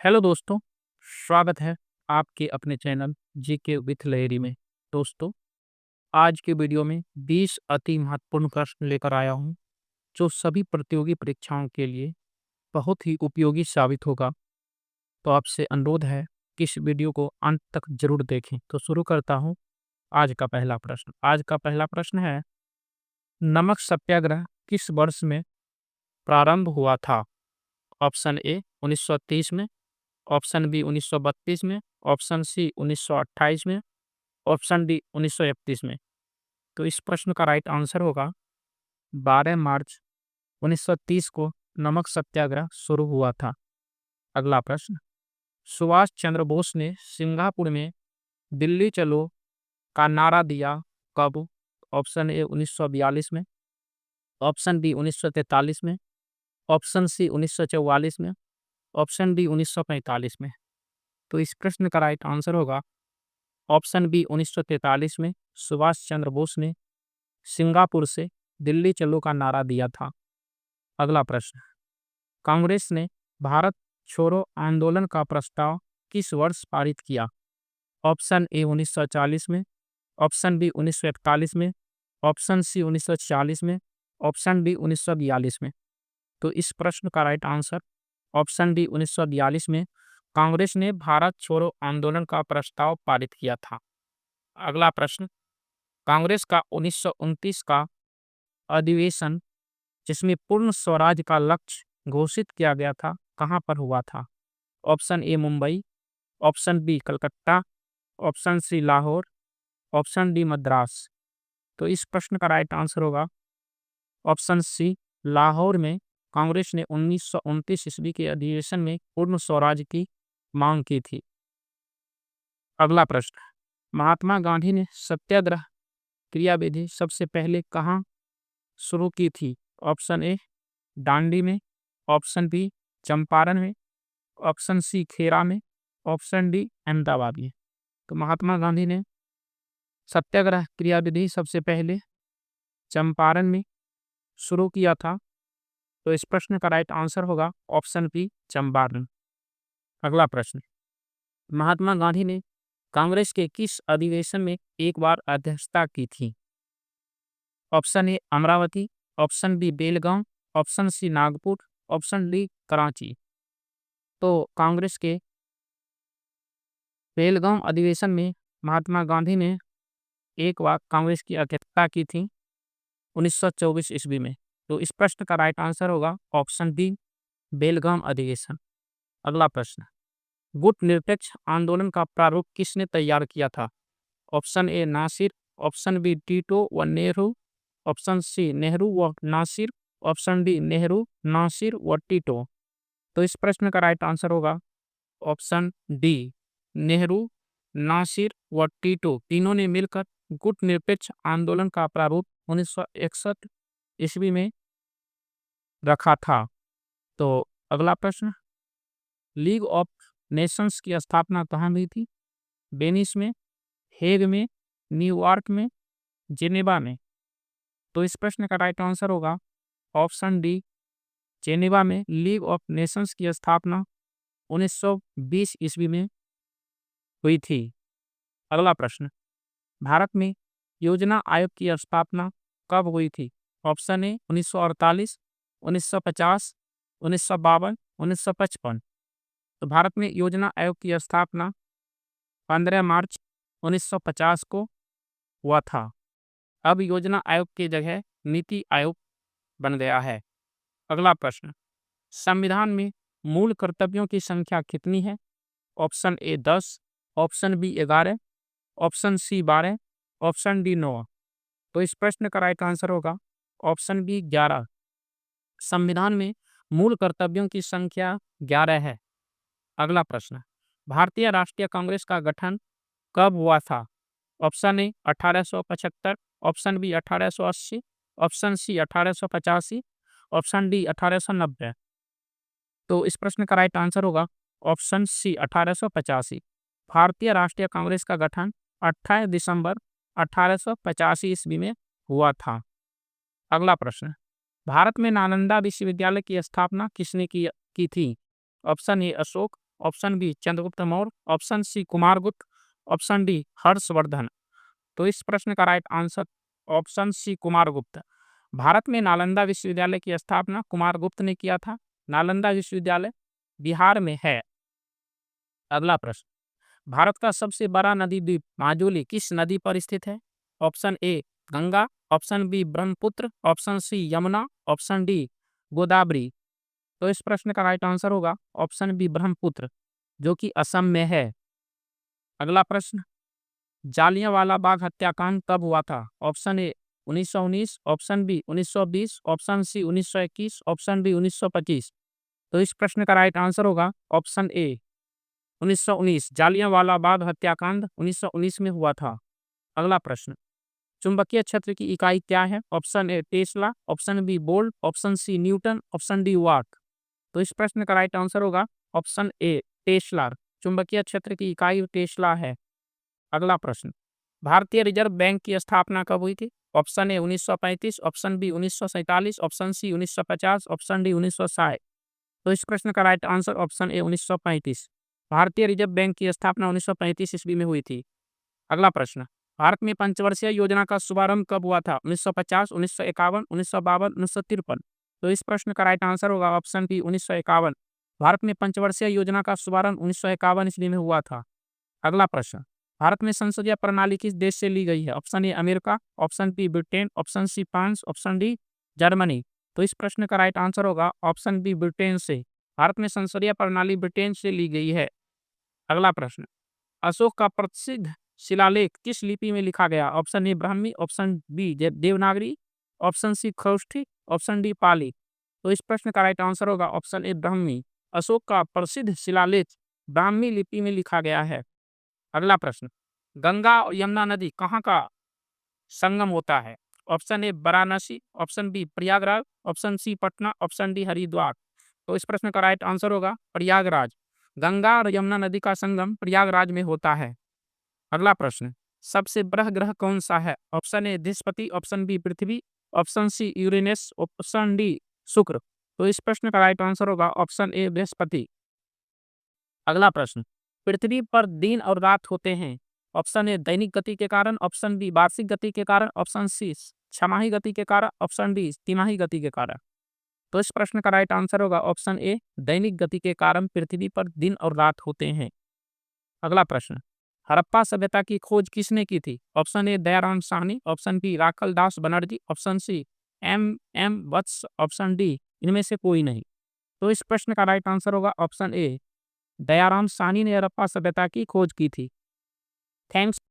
Hello दोस्तों, स्वागत है आपके अपने चैनल जीके विथ लहरी में। दोस्तों, आज के वीडियो में 20 अति महत्वपूर्ण प्रश्न लेकर आया हूँ, जो सभी प्रतियोगी परीक्षाओं के लिए बहुत ही उपयोगी साबित होगा। तो आपसे अनुरोध है कि इस वीडियो को अंत तक जरूर देखें। तो शुरू करता हूँ आज का पहला प्रश्न। आज का पहला प्रश्न है, नमक सत्याग्रह किस वर्ष में प्रारंभ हुआ था? ऑप्शन ए 1930 में, ऑप्शन बी 1932 में, ऑप्शन सी 1928 में, ऑप्शन डी 1931 में। तो इस प्रश्न का राइट आंसर होगा 12 मार्च 1930 को नमक सत्याग्रह शुरू हुआ था। अगला प्रश्न, सुभाष चंद्र बोस ने सिंगापुर में दिल्ली चलो का नारा दिया कब? ऑप्शन ए 1942 में, ऑप्शन बी 1943 में, ऑप्शन सी 1944 में, ऑप्शन डी 1945 में। तो इस प्रश्न का राइट आंसर होगा ऑप्शन बी 1943 में सुभाष चंद्र बोस ने सिंगापुर से दिल्ली चलो का नारा दिया था। अगला प्रश्न, कांग्रेस ने भारत छोड़ो आंदोलन का प्रस्ताव किस वर्ष पारित किया? ऑप्शन ए 1940 में, ऑप्शन बी 1941 में, ऑप्शन सी 1940 में, ऑप्शन डी 1942 में। तो इस प्रश्न का राइट आंसर ऑप्शन डी 1942 में कांग्रेस ने भारत छोड़ो आंदोलन का प्रस्ताव पारित किया था। अगला प्रश्न, कांग्रेस का 1929 का अधिवेशन जिसमें पूर्ण स्वराज का लक्ष्य घोषित किया गया था, कहां पर हुआ था? Option A Mumbai, option B Calcutta, option C Lahore, option D Madras. तो इस प्रश्न का राइट आंसर होगा ऑप्शन सी लाहौर में कांग्रेस ने 1929 ईस्वी के अधिवेशन में पूर्ण स्वराज की मांग की थी। अगला प्रश्न, महात्मा गांधी ने सत्याग्रह क्रियाविधि सबसे पहले कहाँ शुरू की थी? ऑप्शन ए दांडी में, ऑप्शन बी चंपारण में, ऑप्शन सी खेरा में, ऑप्शन डी अहमदाबाद में। तो महात्मा गांधी ने सत्याग्रह क्रियाविधि सबसे पहले चंपारण में शुरू किया था। तो इस प्रश्न का राइट आंसर होगा ऑप्शन बी चंपारण। अगला प्रश्न, महात्मा गांधी ने कांग्रेस के किस अधिवेशन में एक बार अध्यक्षता की थी? Option A Amravati, option B Belgaum, option C Nagpur, option D Karachi. तो कांग्रेस के बेलगांव अधिवेशन में महात्मा गांधी ने एक बार कांग्रेस की अध्यक्षता की थी 1924 ईस्वी में। तो इस प्रश्न का राइट आंसर होगा ऑप्शन बी बेलगाम अधिवेशन। अगला प्रश्न, गुट निरपेक्ष आंदोलन का प्रारूप किसने तैयार किया था? Option A Nasser, option B Tito व नेहरू, ऑप्शन सी नेहरू व Nasser, option D Nehru Nasser व टीटो। तो इस प्रश्न का राइट आंसर होगा ऑप्शन डी नेहरू नासिर व टीटो, तीनों ने मिलकर गुट निरपेक्ष आंदोलन का प्रारूप 1961 ईस्वी में रखा था। तो अगला प्रश्न, लीग ऑफ नेशंस की स्थापना कहाँ हुई थी? वेनिस में, हेग में, न्यूयॉर्क में, जेनेवा में। तो इस प्रश्न का राइट आंसर होगा ऑप्शन डी जेनेवा में लीग ऑफ नेशंस की स्थापना 1920 ईस्वी में हुई थी। अगला प्रश्न, भारत में योजना आयोग की स्थापना कब हुई थी? ऑप्शन ए 1948, 1950, 1952, 1955। तो भारत में योजना आयोग की स्थापना 15 मार्च 1950 को हुआ था। अब योजना आयोग की जगह नीति आयोग बन गया है। अगला प्रश्न, संविधान में मूल कर्तव्यों की संख्या कितनी है? Option A 10, option B 11, option C 12, option D 9। तो इस प्रश्न का राइट आंसर होगा ऑप्शन बी 11। संविधान में मूल कर्तव्यों की संख्या 11 है। अगला प्रश्न, भारतीय राष्ट्रीय कांग्रेस का गठन कब हुआ था? Option A 1875, option B 1880, option C 1885, option D 1890। तो इस प्रश्न का राइट आंसर होगा ऑप्शन सी 1885। भारतीय राष्ट्रीय कांग्रेस का गठन 28 दिसंबर 1885 ईस्वी में हुआ था। अगला प्रश्न, भारत में नालंदा विश्वविद्यालय की स्थापना किसने की थी? Option A Ashoka, option B Chandragupta Maurya, option C Kumaragupta, option D Harshavardhana. तो इस प्रश्न का right answer option C Kumaragupta. Bharat में नालंदा विश्वविद्यालय की स्थापना कुमारगुप्त ने किया था। नालंदा विश्वविद्यालय बिहार में है। अगला प्रश्न, भारत का सबसे बड़ा नदी द्वीप माजुली किस नदी पर स्थित है? Option A Ganga, option B Brahmaputra, option C Yamuna, option D Godavari. तो इस प्रश्न का राइट आंसर होगा ऑप्शन बी ब्रह्मपुत्र, जो कि असम में है। अगला प्रश्न, जालियांवाला बाग हत्याकांड कब हुआ था? Option A 1919, option B 1920, option C 1921, option D 1925। तो इस प्रश्न का राइट आंसर होगा ऑप्शन ए 1919। जालियांवाला बाग हत्याकांड 1919 में हुआ था। अगला प्रश्न, चुंबकीय क्षेत्र की इकाई क्या है? Option A tesla, option B volt, option C newton, option D watt. तो इस प्रश्न का राइट आंसर होगा ऑप्शन ए टेस्ला। चुंबकीय क्षेत्र की इकाई टेस्ला है। अगला प्रश्न, भारतीय रिजर्व बैंक की स्थापना कब हुई थी? Option A 1935, option B 1947, option C 1950, option D 1960। तो इस प्रश्न का राइट आंसर ऑप्शन ए 1935। भारतीय रिजर्व बैंक की स्थापना 1935 ईस्वी में हुई थी। अगला प्रश्न, भारत में पंचवर्षीय योजना का शुभारंभ कब हुआ था? 1950, 1951, 1952, 1953। तो इस प्रश्न का राइट आंसर होगा ऑप्शन बी 1951। भारत में पंचवर्षीय योजना का शुभारंभ 1951 ईस्वी में हुआ था। अगला प्रश्न, भारत में संसदीय प्रणाली किस देश से ली गई है? Option A America, option B Britain, option C France, option D Germany. तो इस प्रश्न का राइट आंसर होगा ऑप्शन बी ब्रिटेन से। भारत में संसदीय प्रणाली ब्रिटेन से ली गई है। अगला प्रश्न, अशोक का प्रसिद्ध शिलालेख किस लिपि में लिखा गया? Option A Brahmi, option B Devanagari, option C Kharoshthi, option D Pali. तो इस प्रश्न का राइट आंसर होगा ऑप्शन ए ब्राह्मी। अशोक का प्रसिद्ध शिलालेख ब्राह्मी लिपि में लिखा गया है। अगला प्रश्न, गंगा और यमुना नदी कहाँ का संगम होता है? Option A Varanasi, option B Prayagraj, option C Patna, option D Haridwar. तो इस प्रश्न का राइट आंसर होगा प्रयागराज। गंगा और यमुना नदी का संगम प्रयागराज में होता है। अगला प्रश्न, सबसे बड़ा ग्रह कौन सा है? Option A Brihaspati, option B Prithvi, option C Uranus, option D Shukra. तो इस प्रश्न का राइट आंसर होगा ऑप्शन ए बृहस्पति। अगला प्रश्न, पृथ्वी पर दिन और रात होते हैं। ऑप्शन ए दैनिक गति के कारण, ऑप्शन बी वार्षिक गति के कारण, ऑप्शन सी छमाही गति के कारण, ऑप्शन डी तिमाही गति के कारण। तो इस प्रश्न का राइट आंसर होगा ऑप्शन ए दैनिक गति के कारण पृथ्वी पर दिन और रात होते हैं। अगला प्रश्न, हड़प्पा सभ्यता की खोज किसने की थी? Option A Dayaram Sahni, option B Rakhal Das Banerjee, option C M Vats, option D इनमें से कोई नहीं। तो इस प्रश्न का राइट आंसर होगा ऑप्शन ए दयाराम साहनी ने हड़प्पा सभ्यता की खोज की थी। थैंक्स।